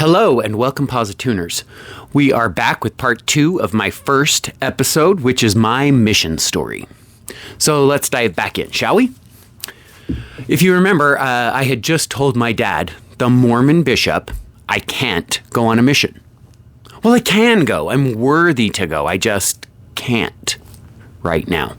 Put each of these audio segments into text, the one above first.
Hello and welcome, Posituners. We are back with part 2 of my first episode, which is my mission story. So let's dive back in, shall we? If you remember, I had just told my dad, the Mormon bishop, I can't go on a mission. Well, I can go. I'm worthy to go. I just can't right now.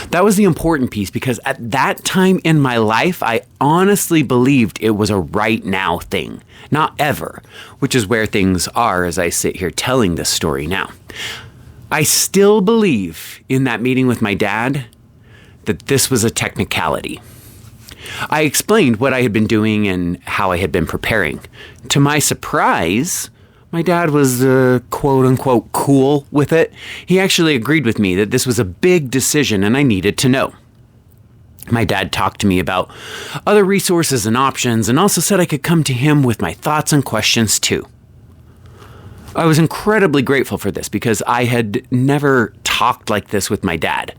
That was the important piece because at that time in my life, I honestly believed it was a right now thing, not ever, which is where things are as I sit here telling this story now. I still believe in that meeting with my dad that this was a technicality. I explained what I had been doing and how I had been preparing. To my surprise, my dad was quote-unquote cool with it. He actually agreed with me that this was a big decision and I needed to know. My dad talked to me about other resources and options and also said I could come to him with my thoughts and questions too. I was incredibly grateful for this because I had never talked like this with my dad.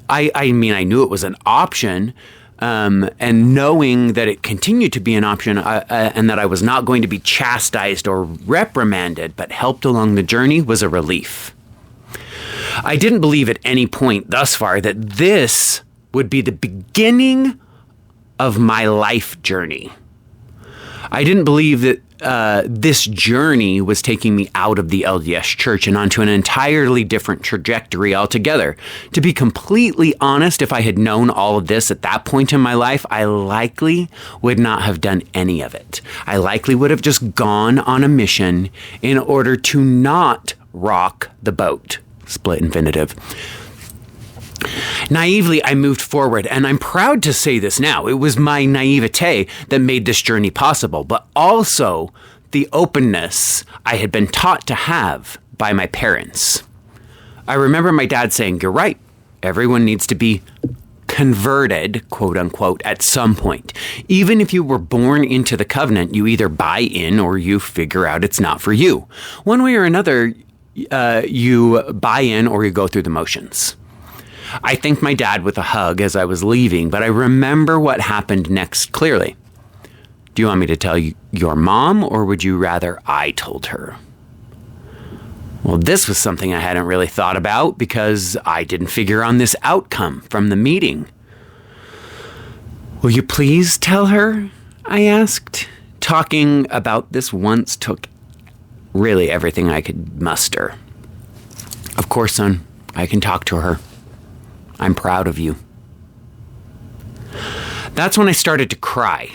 I mean, I knew it was an option, and knowing that it continued to be an option and that I was not going to be chastised or reprimanded, but helped along the journey was a relief. I didn't believe at any point thus far that this would be the beginning of my life journey. I didn't believe that this journey was taking me out of the LDS church and onto an entirely different trajectory altogether. To be completely honest, if I had known all of this at that point in my life, I likely would not have done any of it. I likely would have just gone on a mission in order to not rock the boat. Split infinitive. Naively, I moved forward, and I'm proud to say this now. It was my naivete that made this journey possible, but also the openness I had been taught to have by my parents. I remember my dad saying, "You're right. Everyone needs to be converted, quote unquote, at some point. Even if you were born into the covenant, you either buy in or you figure out it's not for you. One way or another, you buy in or you go through the motions." I thanked my dad with a hug as I was leaving, but I remember what happened next clearly. Do you want me to tell you your mom, or would you rather I told her? Well, this was something I hadn't really thought about because I didn't figure on this outcome from the meeting. "Will you please tell her?" I asked. Talking about this once took really everything I could muster. "Of course, son, I can talk to her. I'm proud of you." That's when I started to cry.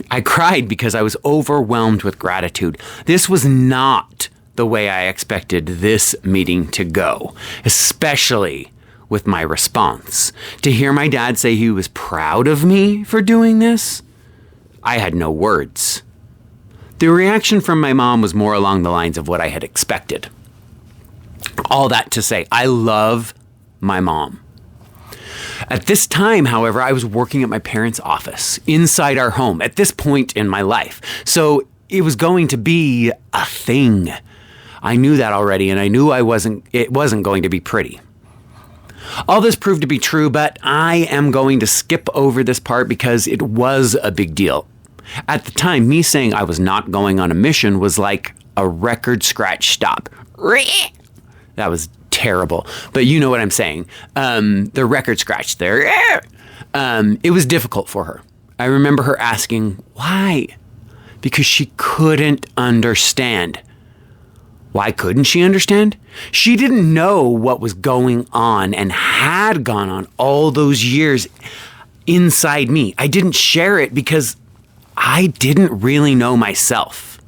I cried because I was overwhelmed with gratitude. This was not the way I expected this meeting to go, especially with my response. To hear my dad say he was proud of me for doing this, I had no words. The reaction from my mom was more along the lines of what I had expected. All that to say, I love my mom. At this time, however, I was working at my parents' office inside our home at this point in my life. So it was going to be a thing. I knew that already, and I knew it wasn't going to be pretty. All this proved to be true, but I am going to skip over this part because it was a big deal. At the time, me saying I was not going on a mission was like a record scratch stop. That was terrible, but you know what I'm saying. The record scratch there. It was difficult for her. I remember her asking, why? Because she couldn't understand. Why couldn't she understand? She didn't know what was going on and had gone on all those years inside me. I didn't share it because I didn't really know myself.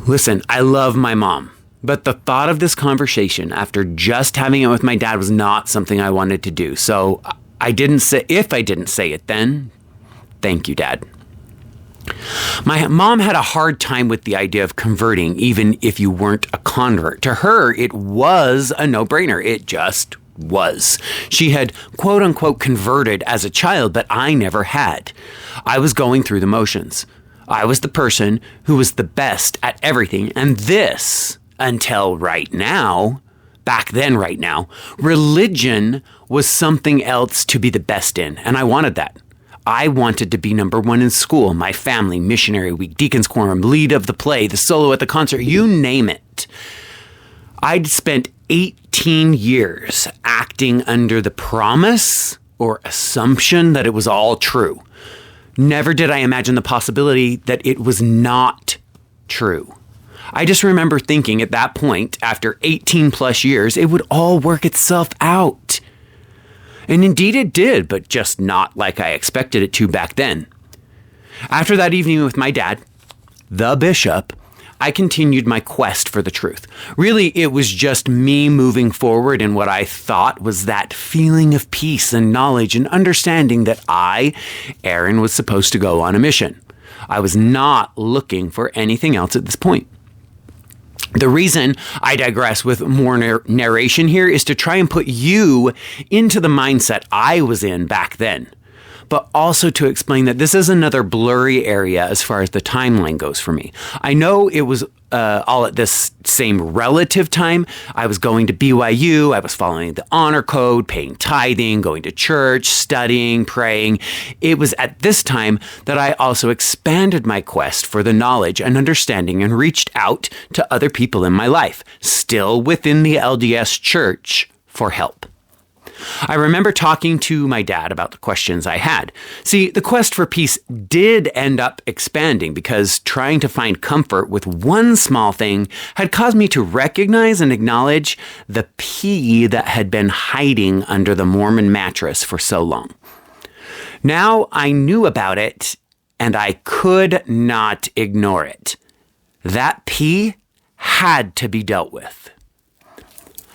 Listen, I love my mom. But the thought of this conversation after just having it with my dad was not something I wanted to do. So if I didn't say it then, thank you, Dad. My mom had a hard time with the idea of converting, even if you weren't a convert. To her, it was a no-brainer. It just was. She had, quote unquote, converted as a child, but I never had. I was going through the motions. I was the person who was the best at everything. And this, until right now, back then right now, religion was something else to be the best in. And I wanted that. I wanted to be number one in school, my family, missionary week, deacon's quorum, lead of the play, the solo at the concert, you name it. I'd spent 18 years acting under the promise or assumption that it was all true. Never did I imagine the possibility that it was not true. I just remember thinking at that point, after 18 plus years, it would all work itself out. And indeed it did, but just not like I expected it to back then. After that evening with my dad, the bishop, I continued my quest for the truth. Really, it was just me moving forward in what I thought was that feeling of peace and knowledge and understanding that I, Aaron, was supposed to go on a mission. I was not looking for anything else at this point. The reason I digress with more narration here is to try and put you into the mindset I was in back then, but also to explain that this is another blurry area as far as the timeline goes for me. I know it was all at this same relative time. I was going to BYU, I was following the honor code, paying tithing, going to church, studying, praying. It was at this time that I also expanded my quest for the knowledge and understanding and reached out to other people in my life, still within the LDS church, for help. I remember talking to my dad about the questions I had. See, the quest for peace did end up expanding because trying to find comfort with one small thing had caused me to recognize and acknowledge the P that had been hiding under the Mormon mattress for so long. Now I knew about it and I could not ignore it. That P had to be dealt with.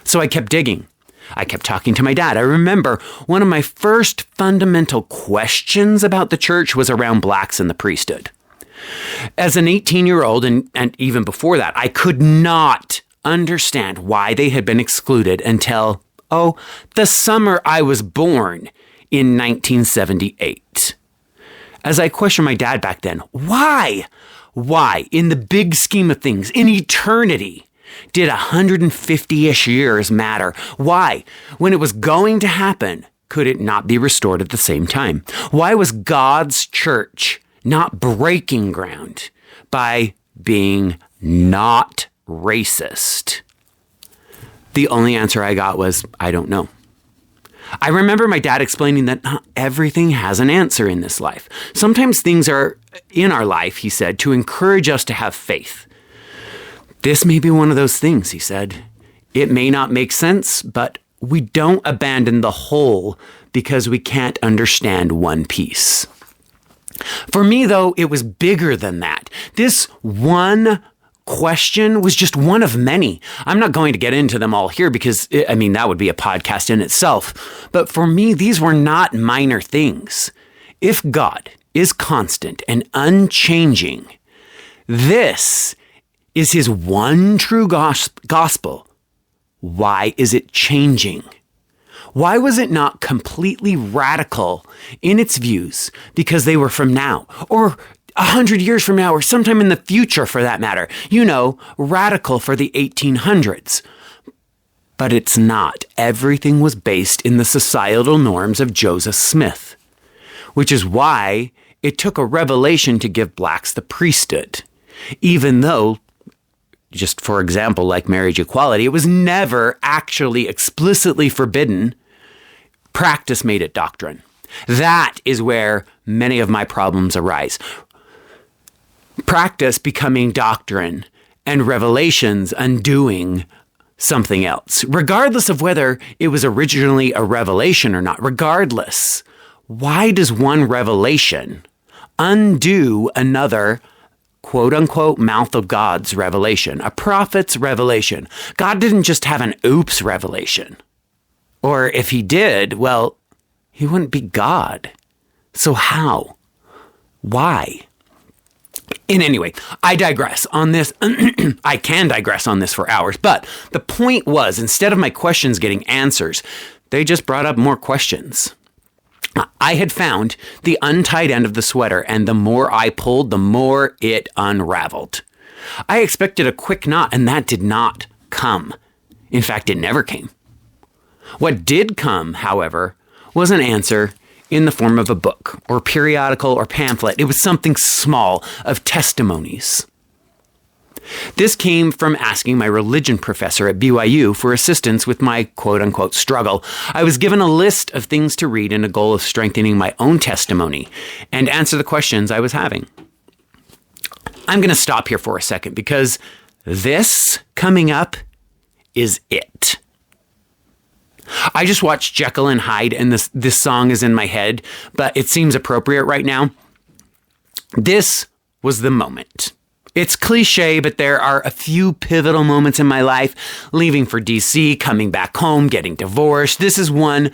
So I kept digging. I kept talking to my dad. I remember one of my first fundamental questions about the church was around blacks in the priesthood. As an 18-year-old, and even before that, I could not understand why they had been excluded until, the summer I was born in 1978. As I questioned my dad back then, why? Why, in the big scheme of things, in eternity, did 150-ish years matter? Why, when it was going to happen, could it not be restored at the same time? Why was God's church not breaking ground by being not racist? The only answer I got was, I don't know. I remember my dad explaining that not everything has an answer in this life. Sometimes things are in our life, he said, to encourage us to have faith. This may be one of those things, he said. It may not make sense, but we don't abandon the whole because we can't understand one piece. For me, though, it was bigger than that. This one question was just one of many. I'm not going to get into them all here because, that would be a podcast in itself. But for me, these were not minor things. If God is constant and unchanging, this is his one true gospel. Why is it changing? Why was it not completely radical in its views because they were from now or 100 years from now or sometime in the future for that matter? Radical for the 1800s. But it's not. Everything was based in the societal norms of Joseph Smith, which is why it took a revelation to give blacks the priesthood, even though, just for example, like marriage equality, it was never actually explicitly forbidden. Practice made it doctrine. That is where many of my problems arise. Practice becoming doctrine and revelations undoing something else. Regardless of whether it was originally a revelation or not, regardless, why does one revelation undo another quote-unquote mouth of God's revelation, a prophet's revelation? God didn't just have an oops revelation. Or if he did, well, he wouldn't be God. So how? Why? And anyway, I digress on this. I can digress on this for hours, but the point was, instead of my questions getting answers, they just brought up more questions. I had found the untied end of the sweater, and the more I pulled, the more it unraveled. I expected a quick knot, and that did not come. In fact, it never came. What did come, however, was an answer in the form of a book or periodical or pamphlet. It was something small of testimonies. This came from asking my religion professor at BYU for assistance with my quote-unquote struggle. I was given a list of things to read in a goal of strengthening my own testimony and answer the questions I was having. I'm going to stop here for a second because this coming up is it. I just watched Jekyll and Hyde and this song is in my head, but it seems appropriate right now. This was the moment. It's cliche, but there are a few pivotal moments in my life, leaving for DC, coming back home, getting divorced. This is one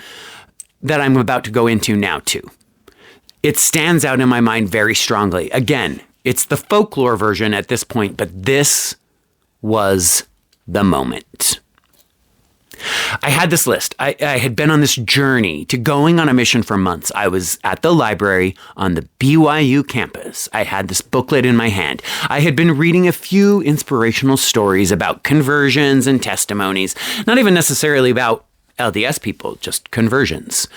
that I'm about to go into now, too. It stands out in my mind very strongly. Again, it's the folklore version at this point, but this was the moment. I had this list. I had been on this journey to going on a mission for months. I was at the library on the BYU campus. I had this booklet in my hand. I had been reading a few inspirational stories about conversions and testimonies, not even necessarily about LDS people, just conversions.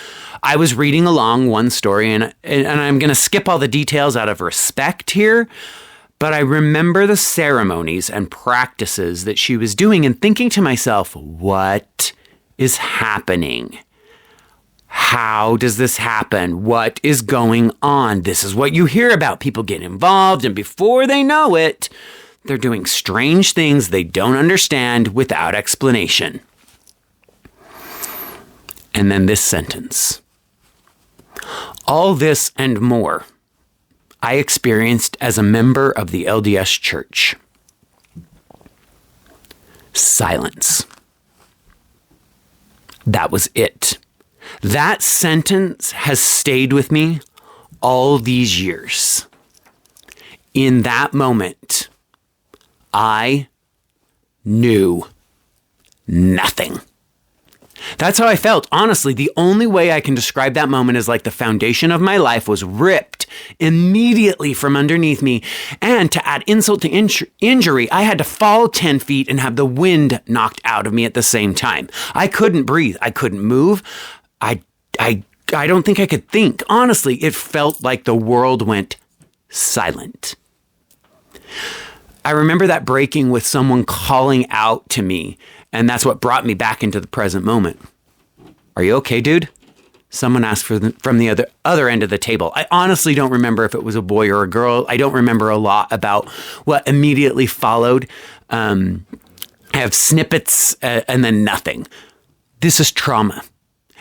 I was reading along one story, and I'm going to skip all the details out of respect here, but I remember the ceremonies and practices that she was doing and thinking to myself, what is happening? How does this happen? What is going on? This is what you hear about. People get involved, and before they know it, they're doing strange things they don't understand without explanation. And then this sentence. All this and more I experienced as a member of the LDS Church. Silence. That was it. That sentence has stayed with me all these years. In that moment, I knew nothing. That's how I felt. Honestly, the only way I can describe that moment is like the foundation of my life was ripped immediately from underneath me. And to add insult to injury, I had to fall 10 feet and have the wind knocked out of me at the same time. I couldn't breathe. I couldn't move. I don't think I could think. Honestly, it felt like the world went silent. I remember that breaking with someone calling out to me, and that's what brought me back into the present moment. Are you okay, dude? Someone asked from the other end of the table. I honestly don't remember if it was a boy or a girl. I don't remember a lot about what immediately followed. I have snippets and then nothing. This is trauma.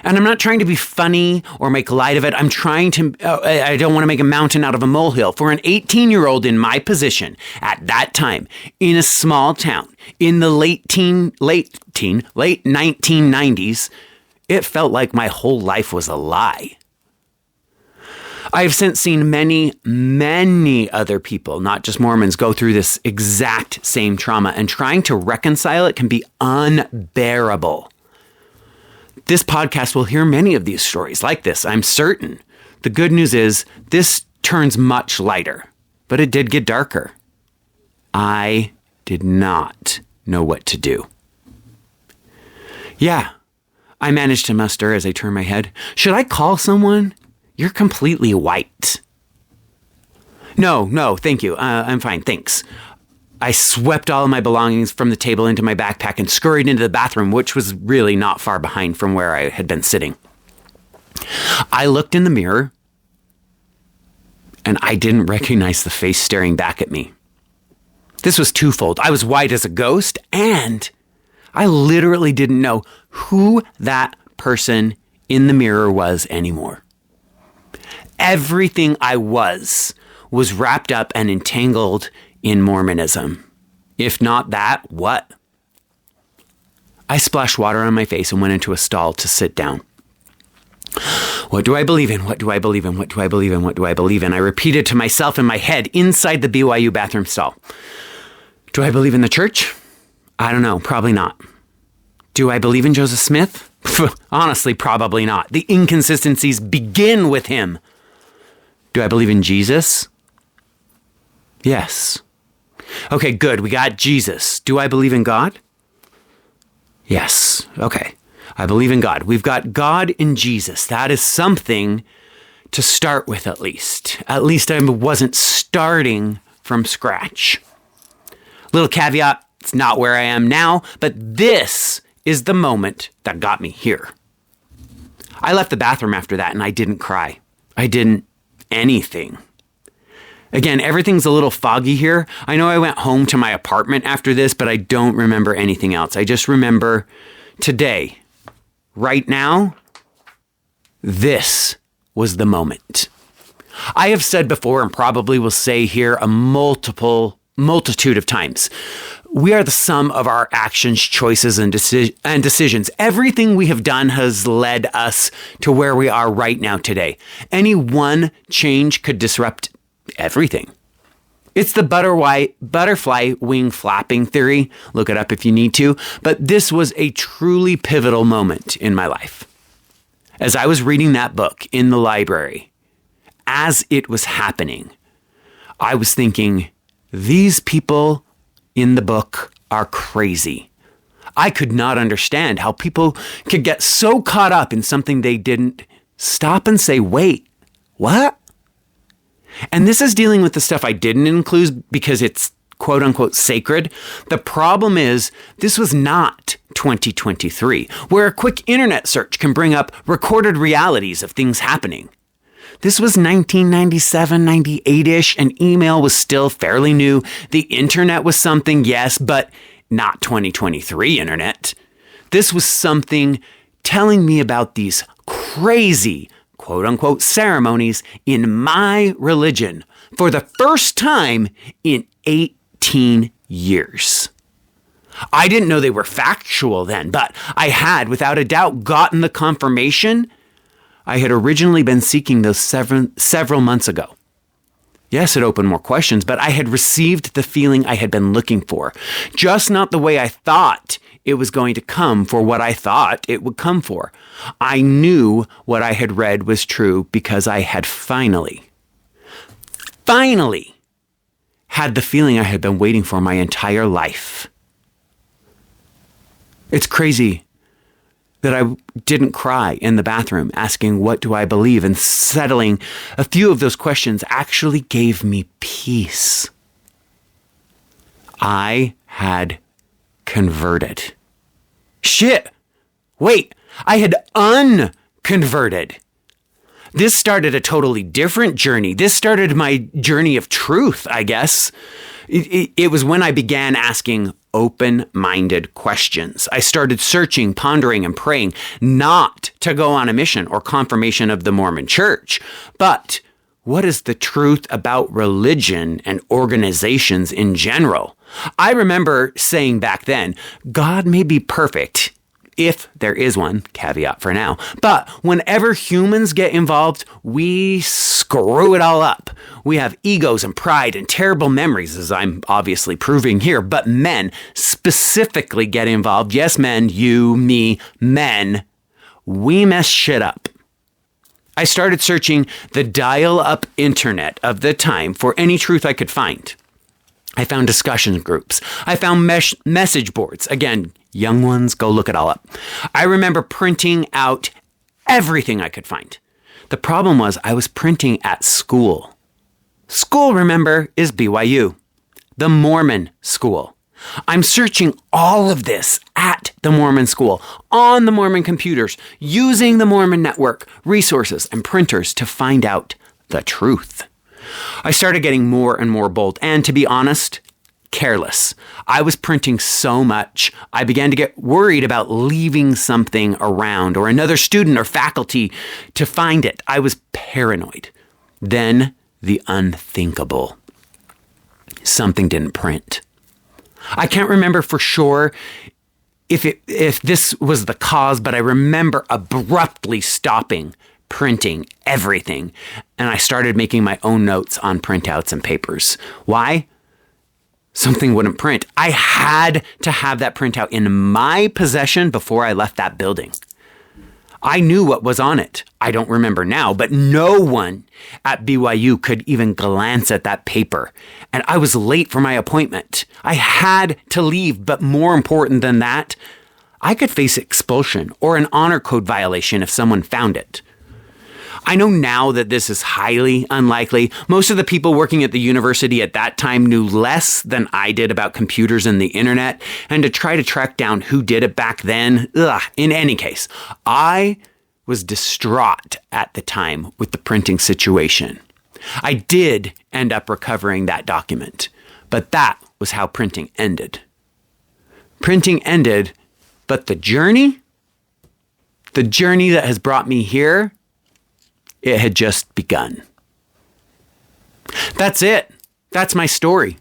And I'm not trying to be funny or make light of it. I'm trying to, I don't want to make a mountain out of a molehill. For an 18-year-old in my position at that time, in a small town, in the late 1990s, it felt like my whole life was a lie. I have since seen many, many other people, not just Mormons, go through this exact same trauma, and trying to reconcile it can be unbearable. This podcast will hear many of these stories like this, I'm certain. The good news is this turns much lighter, but it did get darker. I did not know what to do. Yeah, I managed to muster as I turned my head. Should I call someone? You're completely white. No, thank you. I'm fine, thanks. I swept all of my belongings from the table into my backpack and scurried into the bathroom, which was really not far behind from where I had been sitting. I looked in the mirror, and I didn't recognize the face staring back at me. This was twofold. I was white as a ghost, and I literally didn't know who that person in the mirror was anymore. Everything I was wrapped up and entangled in Mormonism. If not that, what? I splashed water on my face and went into a stall to sit down. What do I believe in? What do I believe in? What do I believe in? What do I believe in? I repeated to myself in my head inside the BYU bathroom stall. Do I believe in the church? I don't know. Probably not. Do I believe in Joseph Smith? Honestly, probably not. The inconsistencies begin with him. Do I believe in Jesus? Yes. Okay, good. We got Jesus. Do I believe in God? Yes. Okay. I believe in God. We've got God in Jesus. That is something to start with, at least. At least I wasn't starting from scratch. Little caveat, it's not where I am now, but this is the moment that got me here. I left the bathroom after that and I didn't cry. I didn't anything. Again, everything's a little foggy here. I know I went home to my apartment after this, but I don't remember anything else. I just remember today, right now, this was the moment. I have said before and probably will say here a multitude of times, we are the sum of our actions, choices, and decisions. Everything we have done has led us to where we are right now today. Any one change could disrupt everything. It's the butterfly wing flapping theory. Look it up if you need to. But this was a truly pivotal moment in my life. As I was reading that book in the library, as it was happening, I was thinking, these people in the book are crazy. I could not understand how people could get so caught up in something they didn't stop and say, wait, what? And this is dealing with the stuff I didn't include because it's quote unquote sacred. The problem is this was not 2023, where a quick internet search can bring up recorded realities of things happening. This was 1997, 98-ish, and email was still fairly new. The internet was something, yes, but not 2023 internet. This was something telling me about these crazy, quote-unquote, ceremonies in my religion for the first time in 18 years. I didn't know they were factual then, but I had, without a doubt, gotten the confirmation I had originally been seeking those several months ago. Yes, it opened more questions, but I had received the feeling I had been looking for, just not the way I thought it was going to come for what I thought it would come for. I knew what I had read was true because I had finally had the feeling I had been waiting for my entire life. It's crazy that I didn't cry in the bathroom asking, what do I believe? And settling a few of those questions actually gave me peace. I had converted. Shit! Wait, I had unconverted. This started a totally different journey. This started my journey of truth, I guess. It was when I began asking open-minded questions. I started searching, pondering, and praying not to go on a mission or confirmation of the Mormon Church, but what is the truth about religion and organizations in general? I remember saying back then, God may be perfect, if there is one, caveat for now, but whenever humans get involved, we screw it all up. We have egos and pride and terrible memories, as I'm obviously proving here, but men specifically get involved. Yes, men, you, me, men, we mess shit up. I started searching the dial-up internet of the time for any truth I could find. I found discussion groups. I found message boards. Again, young ones, go look it all up. I remember printing out everything I could find. The problem was I was printing at school. School, remember, is BYU, the Mormon school. I'm searching all of this at the Mormon school, on the Mormon computers, using the Mormon network, resources, and printers to find out the truth. I started getting more and more bold, and to be honest, careless. I was printing so much, I began to get worried about leaving something around or another student or faculty to find it. I was paranoid. Then the unthinkable. Something didn't print. I can't remember for sure if this was the cause, but I remember abruptly stopping printing everything, and I started making my own notes on printouts and papers. Why? Something wouldn't print. I had to have that printout in my possession before I left that building. I knew what was on it. I don't remember now, but no one at BYU could even glance at that paper. And I was late for my appointment. I had to leave, but more important than that, I could face expulsion or an honor code violation if someone found it. I know now that this is highly unlikely. Most of the people working at the university at that time knew less than I did about computers and the internet, and to try to track down who did it back then, in any case, I was distraught at the time with the printing situation. I did end up recovering that document, but that was how printing ended. Printing ended, but the journey that has brought me here, it had just begun. That's it. That's my story.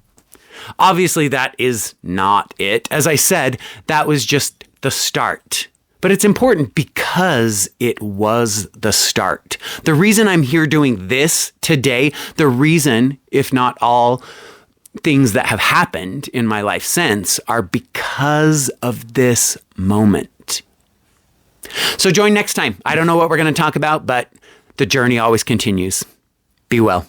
Obviously, that is not it. As I said, that was just the start. But it's important because it was the start. The reason I'm here doing this today, the reason, if not all things that have happened in my life since, are because of this moment. So join next time. I don't know what we're going to talk about, but the journey always continues. Be well.